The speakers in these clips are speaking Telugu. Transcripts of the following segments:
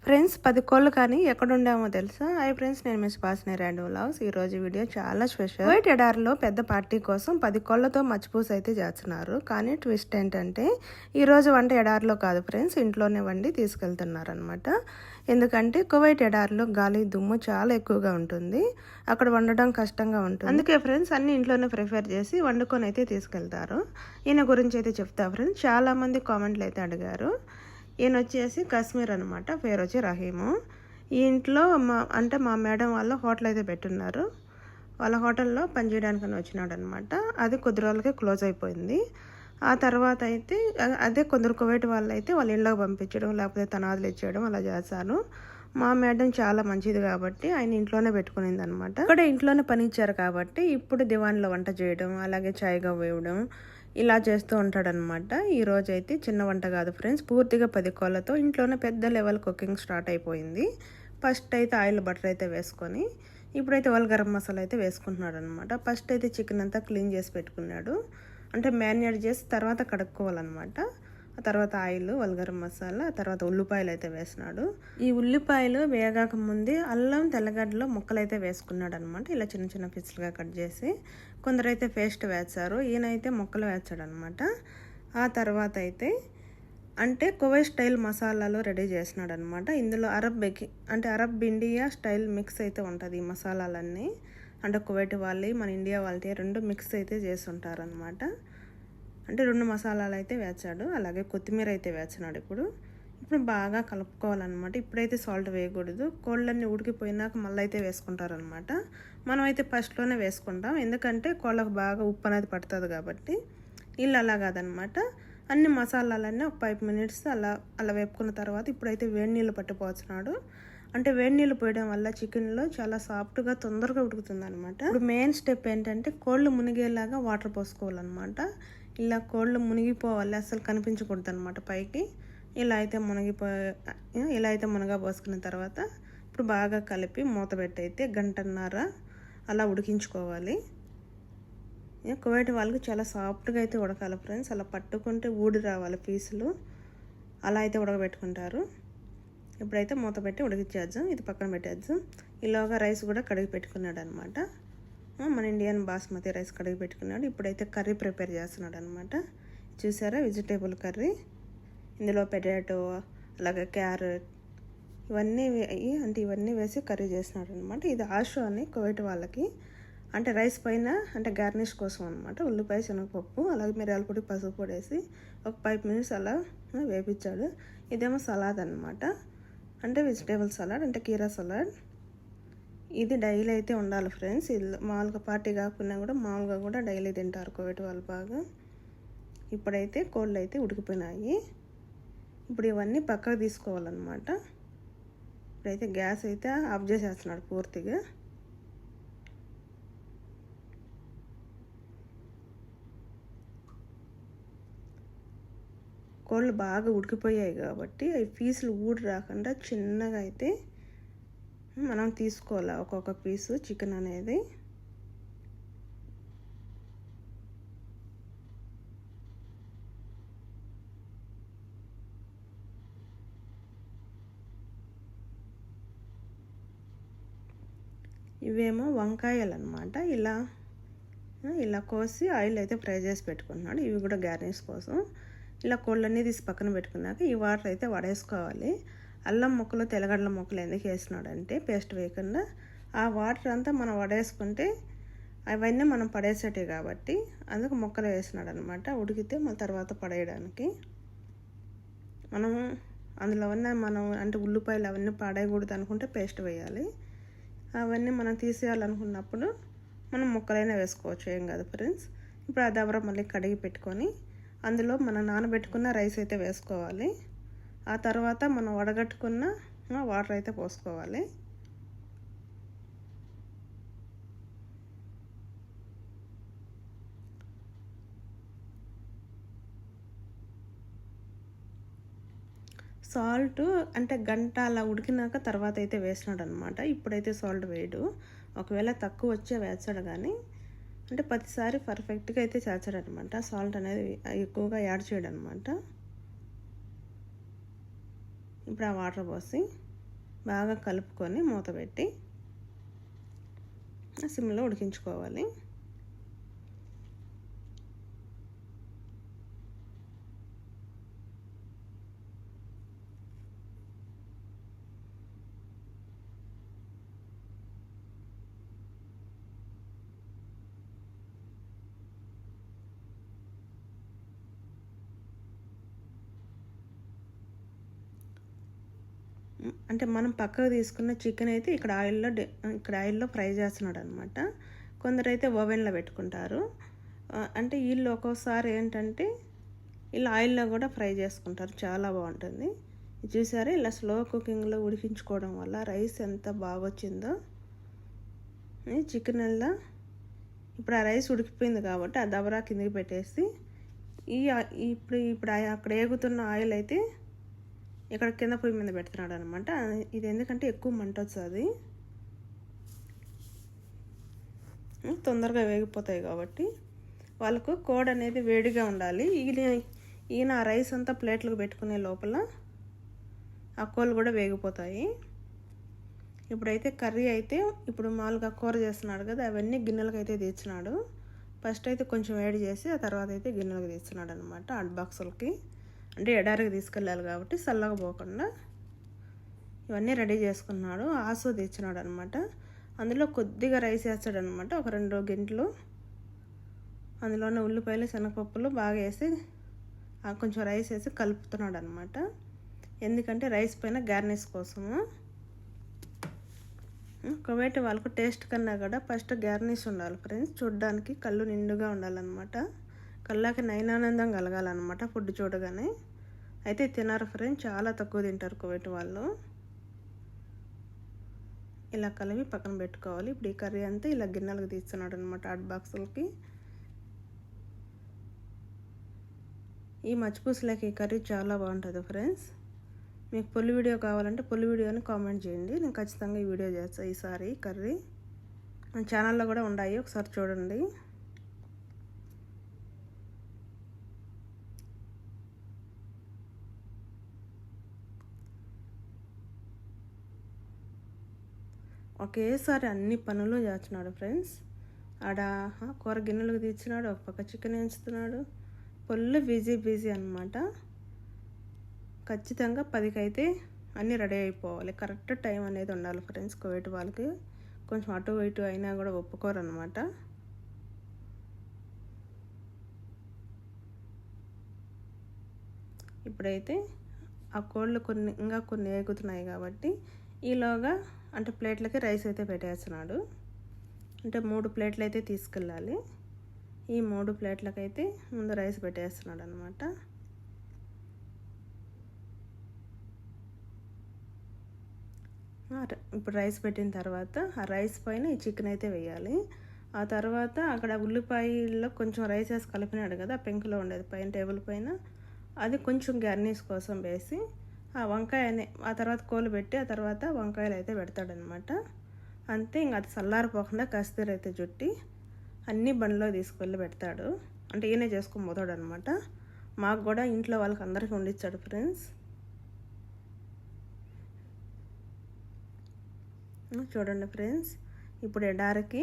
ఫ్రెండ్స్ 10 కోళ్ళు కానీ ఎక్కడుండామో తెలుసా? ఫ్రెండ్స్, నేను మిస్ పాసిని ర్యాండమ్ వ్లాగ్స్. ఈరోజు వీడియో చాలా స్పెషల్. వైట్ ఎడారిలో పెద్ద పార్టీ కోసం 10 కోళ్లతో మచ్చిపూస అయితే చేస్తున్నారు. కానీ ట్విస్ట్ ఏంటంటే ఈరోజు వంట ఎడారిలో కాదు ఫ్రెండ్స్, ఇంట్లోనే వండి తీసుకెళ్తున్నారు అనమాట. ఎందుకంటే కువైట్ ఎడారిలో గాలి దుమ్ము చాలా ఎక్కువగా ఉంటుంది, అక్కడ వండడం కష్టంగా ఉంటుంది. అందుకే ఫ్రెండ్స్ అన్ని ఇంట్లోనే ప్రిఫర్ చేసి వండుకొని అయితే తీసుకెళ్తారు. ఈయన గురించి అయితే చెప్తా ఫ్రెండ్స్. చాలా మంది కామెంట్లు అయితే అడిగారు. ఈయన వచ్చేసి కశ్మీర్ అనమాట, పేరు వచ్చి రహీము. ఈ ఇంట్లో మా మేడం వాళ్ళ హోటల్ అయితే పెట్టున్నారు. వాళ్ళ హోటల్లో పనిచేయడానికని వచ్చినాడు అనమాట. అది కొద్ది రోజులకే క్లోజ్ అయిపోయింది. ఆ తర్వాత అయితే అదే కొందరు కువైట్ వాళ్ళు అయితే వాళ్ళ ఇళ్ళకి పంపించడం, లేకపోతే తనాదులు ఇచ్చేయడం అలా చేశారు. మా మేడం చాలా మంచిది కాబట్టి ఆయన ఇంట్లోనే పెట్టుకునింది అనమాట. ఇక్కడ ఇంట్లోనే పని ఇచ్చారు కాబట్టి ఇప్పుడు దివాన్లో వంట చేయడం, అలాగే చాయ్గా వేయడం ఇలా చేస్తూ ఉంటాడనమాట. ఈరోజు అయితే చిన్న వంట కాదు ఫ్రెండ్స్, పూర్తిగా 10 కోళ్ళతో ఇంట్లోనే పెద్ద లెవెల్ కుకింగ్ స్టార్ట్ అయిపోయింది. ఫస్ట్ అయితే ఆయిల్ బటర్ అయితే వేసుకొని ఇప్పుడైతే వాళ్ళు గరం మసాలా అయితే వేసుకుంటున్నాడు అనమాట. ఫస్ట్ అయితే చికెన్ అంతా క్లీన్ చేసి పెట్టుకున్నాడు, అంటే మ్యారినేట్ చేసి తర్వాత కడుక్కోవాలన్నమాట. ఆ తర్వాత ఆయిల్, వల్గరం మసాలా, ఆ తర్వాత ఉల్లిపాయలు అయితే వేసినాడు. ఈ ఉల్లిపాయలు వేగాక ముందే అల్లం, తెల్లగడ్డలో ముక్కలు అయితే వేసుకున్నాడు అనమాట. ఇలా చిన్న చిన్న పీసులుగా కట్ చేసి కొందరైతే పేస్ట్ వేస్తారు, ఈయనైతే ముక్కలు వేస్తాడు అనమాట. ఆ తర్వాత అయితే అంటే కువైట్ స్టైల్ మసాలాలు రెడీ చేసినాడు అనమాట. ఇందులో అరబ్ ఇండియా స్టైల్ మిక్స్ అయితే ఉంటుంది. ఈ మసాలాలన్నీ అంటే కువైట్ వాళ్ళవి, మన ఇండియా వాళ్ళవి రెండు మిక్స్ అయితే చేసి ఉంటారనమాట. అంటే 2 మసాలాలు అయితే వేచాడు, అలాగే కొత్తిమీర అయితే వేచినాడు. ఇప్పుడు బాగా కలుపుకోవాలన్నమాట. ఇప్పుడైతే సాల్ట్ వేయకూడదు, కోళ్ళన్నీ ఉడికిపోయినాక మళ్ళీ అయితే వేసుకుంటారనమాట. మనం అయితే ఫస్ట్లోనే వేసుకుంటాం, ఎందుకంటే కోళ్ళకు బాగా ఉప్పు అనేది పడుతుంది కాబట్టి. ఇల్లు అలా కాదనమాట, అన్ని మసాలాలన్నీ ఒక 5 మినిట్స్ అలా వేపుకున్న తర్వాత ఇప్పుడైతే వేడి నీళ్ళు పట్టిపోతున్నాడు. అంటే వేడి నీళ్ళు పోయడం వల్ల చికెన్లో చాలా సాఫ్ట్గా తొందరగా ఉడుకుతుంది అనమాట. ఇప్పుడు మెయిన్ స్టెప్ ఏంటంటే కోళ్ళు మునిగేలాగా వాటర్ పోసుకోవాలన్నమాట. ఇలా కోళ్ళు మునిగిపోవాలి, అసలు కనిపించకూడదు అనమాట పైకి. ఇలా అయితే మునగబోసుకున్న తర్వాత ఇప్పుడు బాగా కలిపి మూత పెట్టయితే 1.5 గంటన్నర అలా ఉడికించుకోవాలి. కువైట్ వాళ్ళకి చాలా సాఫ్ట్గా అయితే ఉడకాలి ఫ్రెండ్స్, అలా పట్టుకుంటే ఊడి రావాలి పీసులు, అలా అయితే ఉడకబెట్టుకుంటారు. ఇప్పుడైతే మూత పెట్టి ఉడికించేద్దాం, ఇది పక్కన పెట్టేద్దాం. ఇలాగా రైస్ కూడా కడిగి పెట్టుకున్నాడు అనమాట. మన ఇండియన్ బాస్మతి రైస్ కడిగి పెట్టుకున్నాడు. ఇప్పుడైతే కర్రీ ప్రిపేర్ చేస్తున్నాడు అనమాట. చూసారా, వెజిటేబుల్ కర్రీ. ఇందులో పొటాటో, అలాగే క్యారెట్ ఇవన్నీ వేసి కర్రీ చేస్తున్నాడు అనమాట. ఇది ఆషు అని కువైట్ వాళ్ళకి, అంటే రైస్ పైన అంటే గార్నిష్ కోసం అనమాట. ఉల్లిపాయ, శనగపప్పు, అలాగే మిరియాల పొడి, పసుపు పొడి వేసి ఒక 5 మినిట్స్ అలా వేపించాడు. ఇదేమో సలాడ్ అనమాట, అంటే వెజిటేబుల్ సలాడ్, అంటే కీరా సలాడ్. ఇది డైలీ అయితే ఉండాలి ఫ్రెండ్స్. ఇది మామూలుగా పార్టీ కాకుండా కూడా మామూలుగా కూడా డైలీ తింటారు కువైట్ వాళ్ళు బాగా. ఇప్పుడైతే కోళ్ళు అయితే ఉడికిపోయినాయి. ఇప్పుడు ఇవన్నీ పక్కకు తీసుకోవాలన్నమాట. ఇప్పుడైతే గ్యాస్ అయితే ఆఫ్ చేసేస్తున్నాడు పూర్తిగా. కోళ్ళు బాగా ఉడికిపోయాయి కాబట్టి అవి పీసులు ఊడి రాకుండా చిన్నగా అయితే మనం తీసుకోవాలి ఒక్కొక్క పీసు చికెన్ అనేది. ఇవేమో వంకాయలు అనమాట. ఇలా కోసి ఆయిల్ అయితే ఫ్రై చేసి పెట్టుకుంటున్నాడు. ఇవి కూడా గార్నిష్ కోసం. ఇలా కోళ్ళన్నీ తీసి పక్కన పెట్టుకున్నాక ఈ వాటర్ అయితే వడేసుకోవాలి. అల్లం ముక్కలు, తెల్లగడ్డల ముక్కలు ఎందుకు వేసినాడంటే పేస్ట్ వేయకుండా ఆ వాటర్ అంతా మనం వడేసుకుంటే అవన్నీ మనం పడేసేటివి కాబట్టి అందుకు ముక్కలు వేసినాడు అనమాట. ఉడికితే మన తర్వాత పడేయడానికి. అందులో మనం అంటే ఉల్లిపాయలు అవన్నీ పడేయకూడదు అనుకుంటే పేస్ట్ వేయాలి. అవన్నీ మనం తీసేయాలనుకున్నప్పుడు మనం ముక్కలైనా వేసుకోవచ్చు, ఏం కాదు ఫ్రెండ్స్. ఇప్పుడు ఆ దబర మళ్ళీ కడిగి పెట్టుకొని అందులో మనం నానబెట్టుకున్న రైస్ అయితే వేసుకోవాలి. ఆ తర్వాత మనం వడగట్టుకున్న వాటర్ అయితే పోసుకోవాలి. సాల్ట్ అంటే గంట అలా ఉడికినాక తర్వాత అయితే వేసినాడు అనమాట. ఇప్పుడైతే సాల్ట్ వేయడు, ఒకవేళ తక్కువ వచ్చే వేస్తాడు, కానీ అంటే ప్రతిసారి పర్ఫెక్ట్గా అయితే చేస్తాడు అనమాట. సాల్ట్ అనేది ఎక్కువగా యాడ్ చేయడం అనమాట. ఇప్పుడు ఆ వాటర్ పోసి బాగా కలుపుకొని మూత పెట్టి సిమ్లో ఉడికించుకోవాలి. అంటే మనం పక్కకు తీసుకున్న చికెన్ అయితే ఇక్కడ ఆయిల్లో ఫ్రై చేస్తున్నాడు అనమాట. కొందరైతే ఓవెన్లో పెట్టుకుంటారు. అంటే వీళ్ళు ఒక్కోసారి ఏంటంటే ఇలా ఆయిల్లో కూడా ఫ్రై చేసుకుంటారు, చాలా బాగుంటుంది. చూసారా, ఇలా స్లో కుకింగ్లో ఉడికించుకోవడం వల్ల రైస్ ఎంత బాగా వచ్చిందో. చికెన్ ఎలా ఇప్పుడు ఆ రైస్ ఉడికిపోయింది కాబట్టి ఆ దబరా కిందకి పెట్టేసి ఇప్పుడు అక్కడ ఏగుతున్న ఆయిల్ అయితే ఇక్కడ కింద పొయ్యి మీద పెడుతున్నాడు అనమాట. ఇది ఎందుకంటే ఎక్కువ మంట వస్తుంది, తొందరగా వేగిపోతాయి కాబట్టి. వాళ్ళకు కోడ్ అనేది వేడిగా ఉండాలి. ఈయన ఆ రైస్ అంతా ప్లేట్లకు పెట్టుకునే లోపల ఆ కోళ్ళు కూడా వేగిపోతాయి. ఇప్పుడైతే కర్రీ అయితే ఇప్పుడు మామూలుగా కూర చేస్తున్నాడు కదా, అవన్నీ గిన్నెలకు అయితే తీర్చినాడు. ఫస్ట్ అయితే కొంచెం వేడి చేసి ఆ తర్వాత అయితే గిన్నెలకు తీస్తున్నాడు అనమాట. హాట్ బాక్సులకి అంటే ఎడారికి తీసుకెళ్ళాలి కాబట్టి చల్లగా పోకుండా ఇవన్నీ రెడీ చేసుకున్నాడు. ఆసు తెచ్చినాడు అనమాట. అందులో కొద్దిగా రైస్ వేస్తాడనమాట, ఒక 2 గంటలు. అందులోనే ఉల్లిపాయలు శనగపప్పులు బాగా వేసి కొంచెం రైస్ వేసి కలుపుతున్నాడు అనమాట. ఎందుకంటే రైస్ పైన గార్నిష్ కోసము. కువైట్ వాళ్ళకు టేస్ట్ కన్నా కూడా ఫస్ట్ గార్నిష్ ఉండాలి ఫ్రెండ్స్. చూడడానికి కళ్ళు నిండుగా ఉండాలన్నమాట, కళ్ళకి నయనానందం కలగాలన్నమాట ఫుడ్ చూడగానే. అయితే తినరు ఫ్రెండ్స్, చాలా తక్కువ తింటారు కువైట్ వాళ్ళు. ఇలా కలిపి పక్కన పెట్టుకోవాలి. ఇప్పుడు ఈ కర్రీ అంతా ఇలా గిన్నెలకు తీస్తున్నాడు అనమాట, హాట్ బాక్సులకి. ఈ మచ్చిపూసలకి ఈ కర్రీ చాలా బాగుంటుంది ఫ్రెండ్స్. మీకు ఫుల్ వీడియో కావాలంటే ఫుల్ వీడియోని కామెంట్ చేయండి, నేను ఖచ్చితంగా ఈ వీడియో చేస్తాను. ఈసారి కర్రీ మన ఛానల్లో కూడా ఉన్నాయి, ఒకసారి చూడండి. ఒకేసారి అన్ని పనులు చేస్తున్నాడు ఫ్రెండ్స్. ఆడ కూర గిన్నెలకు తీర్చినాడు, ఒక పక్క చికెన్ వేయించుతున్నాడు. ఫుల్ బిజీ అనమాట. ఖచ్చితంగా 10కి అయితే అన్నీ రెడీ అయిపోవాలి. కరెక్ట్ టైం అనేది ఉండాలి ఫ్రెండ్స్. కువైట్ వాళ్ళకి కొంచెం అటు ఇటు అయినా కూడా ఒప్పుకోరు అనమాట. ఇప్పుడైతే ఆ కోళ్ళు కొన్ని ఎగుతున్నాయి కాబట్టి ఈలోగా అంటే ప్లేట్లకి రైస్ అయితే పెట్టేస్తున్నాడు. అంటే 3 ప్లేట్లు అయితే తీసుకెళ్ళాలి. ఈ 3 ప్లేట్లకైతే ముందు రైస్ పెట్టేస్తున్నాడు అనమాట. ఇప్పుడు రైస్ పెట్టిన తర్వాత ఆ రైస్ పైన ఈ చికెన్ అయితే వేయాలి. ఆ తర్వాత అక్కడ ఉల్లిపాయల్లో కొంచెం రైస్ వేసి కలిపినాడు కదా, పెంకులో ఉండేది పైన టేబుల్ పైన, అది కొంచెం గార్నిష్ కోసం వేసి ఆ వంకాయనే ఆ తర్వాత కోలు పెట్టి ఆ తర్వాత వంకాయలు అయితే పెడతాడనమాట. అంతే, ఇంకా అది చల్లారిపోకుండా కస్తూరి అయితే చుట్టి అన్నీ బండిలో తీసుకువెళ్ళి పెడతాడు. అంటే ఈయనే చేసుకొని పోతాడు అనమాట. మాకు కూడా ఇంట్లో వాళ్ళకి అందరికీ వండిచ్చాడు ఫ్రెండ్స్. చూడండి ఫ్రెండ్స్, ఇప్పుడు ఎడారికి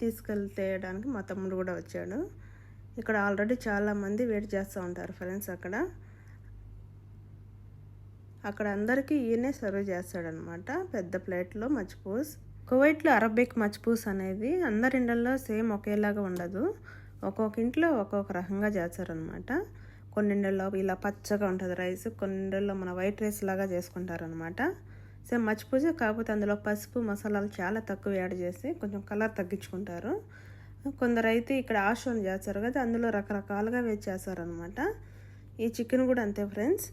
తీసుకెళ్తేయడానికి మా తమ్ముడు కూడా వచ్చాడు. ఇక్కడ ఆల్రెడీ చాలామంది వెయిట్ చేస్తూ ఉంటారు ఫ్రెండ్స్. అక్కడ అందరికీ ఈయనే సర్వ్ చేస్తాడనమాట పెద్ద ప్లేట్లో మచ్చిపూస్. కువైట్లో అరబిక్ మచ్చిపూస్ అనేది అందరి ఇండ్లలో సేమ్ ఒకేలాగా ఉండదు, ఒక్కొక్క ఇంట్లో ఒక్కొక్క రకంగా చేస్తారనమాట. కొన్ని ఇండ్లలో ఇలా పచ్చగా ఉంటుంది రైస్, కొన్ని ఇండ్లలో మన వైట్ రైస్ లాగా చేసుకుంటారనమాట. సేమ్ మచ్చిపూస, కాకపోతే అందులో పసుపు మసాలాలు చాలా తక్కువ యాడ్ చేసి కొంచెం కలర్ తగ్గించుకుంటారు. కొందరు అయితే ఇక్కడ ఆషోన్ చేస్తారు కదా, అందులో రకరకాలుగా వేసి చేస్తారనమాట. ఈ చికెన్ కూడా అంతే ఫ్రెండ్స్.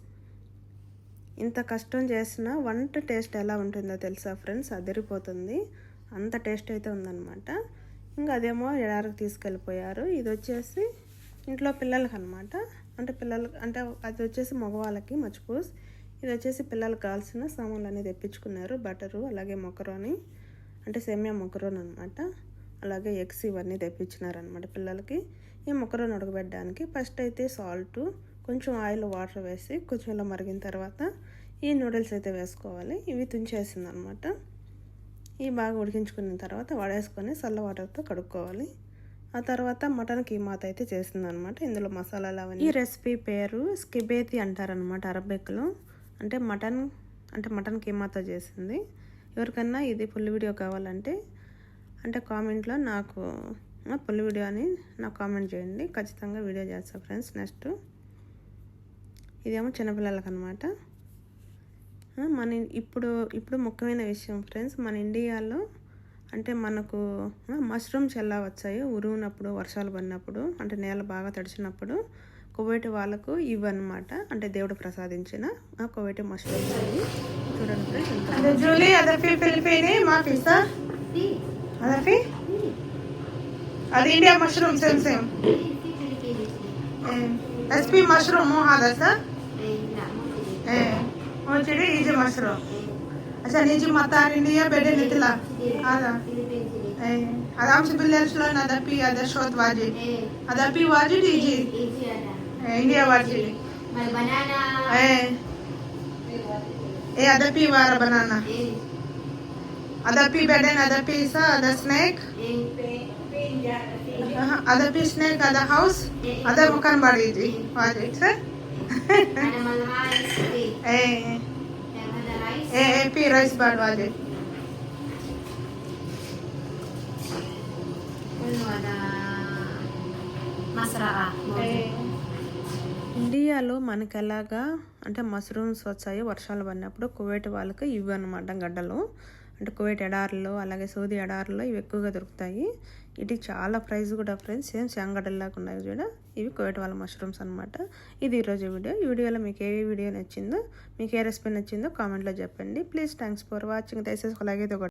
ఇంత కష్టం చేసిన వంట టేస్ట్ ఎలా ఉంటుందో తెలుసా ఫ్రెండ్స్, అదిరిపోతుంది. అంత టేస్ట్ అయితే ఉందన్నమాట. ఇంకా అదేమో ఎడారికి తీసుకెళ్ళిపోయారు. ఇది వచ్చేసి ఇంట్లో పిల్లలకి అనమాట. అంటే అది వచ్చేసి మగవాళ్ళకి మచ్చిపూస్, ఇది వచ్చేసి పిల్లలకు కావాల్సిన సామాన్లు అన్నీ తెప్పించుకున్నారు. బటరు, అలాగే మొకరోని అంటే సేమియా మొకరోని అనమాట, అలాగే ఎగ్స్ ఇవన్నీ తెప్పించినారనమాట పిల్లలకి. ఈ మొకరోని ఉడకబెట్టడానికి ఫస్ట్ అయితే సాల్ట్, కొంచెం ఆయిల్, వాటర్ వేసి కొంచెం ఇలా మరిగిన తర్వాత ఈ నూడిల్స్ అయితే వేసుకోవాలి. ఇవి తుంచేసింది అనమాట. ఇవి బాగా ఉడికించుకున్న తర్వాత వడేసుకొని చల్ల వాటర్తో కడుక్కోవాలి. ఆ తర్వాత మటన్ కీమాత అయితే చేసింది అనమాట. ఇందులో మసాలాలు అవన్నీ. ఈ రెసిపీ పేరు స్కిబేతి అంటారనమాట అరబిక్లో. అంటే మటన్ కీమాతో చేసింది. ఎవరికన్నా ఇది ఫుల్ వీడియో కావాలంటే అంటే కామెంట్లో నాకు ఫుల్ వీడియో అని నాకు కామెంట్ చేయండి. ఖచ్చితంగా వీడియో చేస్తాను ఫ్రెండ్స్. నెక్స్ట్ ఇదేమో చిన్నపిల్లలకి అనమాట. మన ఇప్పుడు ముఖ్యమైన విషయం ఫ్రెండ్స్, మన ఇండియాలో అంటే మనకు మష్రూమ్స్ ఎలా వచ్చాయో ఉరువునప్పుడు, వర్షాలు పడినప్పుడు, అంటే నేల బాగా తడిచినప్పుడు కువైట్ వాళ్ళకు ఇవన్నమాట. అంటే దేవుడు ప్రసాదించిన కువైట్ మష్రూమ్స్ అవి. చూడండి ఫ్రెండ్స్. జూలీ అదఫీ ఫిలిపీని మాఫీసా అదఫీ అది ఇండియా మష్రూమ్ సేమ్ ఎస్పీ మష్రూమ్ هذا صح وجدي يجي مشروع عشان يجي مطار إنديا بعدين يطلع هذا هذا أمس بالليل شلون هذا بي هذا شوط واجد هذا بي واجد يجي إنديا واجد بنانا هذا بي وارا بنانا هذا بي بعدين هذا بي هذا سنيك هذا بي سنيك هذا هاوس هذا مكان بعيد واجد صح أنا ملهاي هذا رايس في رايس بعد واجد كله هذا مزرعة ఇండియాలో మనకి ఎలాగా అంటే మష్రూమ్స్ వచ్చాయో వర్షాలు పడినప్పుడు కువైట్ వాళ్ళకి ఇవి అనమాట గడ్డలు. అంటే కువైట్ ఎడారిలో అలాగే సౌదీ ఎడారిలో ఇవి ఎక్కువగా దొరుకుతాయి. ఇది చాలా ప్రైస్ కూడా ఫ్రెండ్స్. సేమ్ శంగడ్డల్లాగా ఉన్నాయి చూడ. ఇవి కువైట్ వాళ్ళ మష్రూమ్స్ అనమాట. ఇది ఈరోజు వీడియో. ఈ వీడియోలో మీకు ఏ వీడియో నచ్చిందో, మీకు ఏ రెసిపీ నచ్చిందో కామెంట్లో చెప్పండి. Please thanks for watching. దయచేసి అలాగే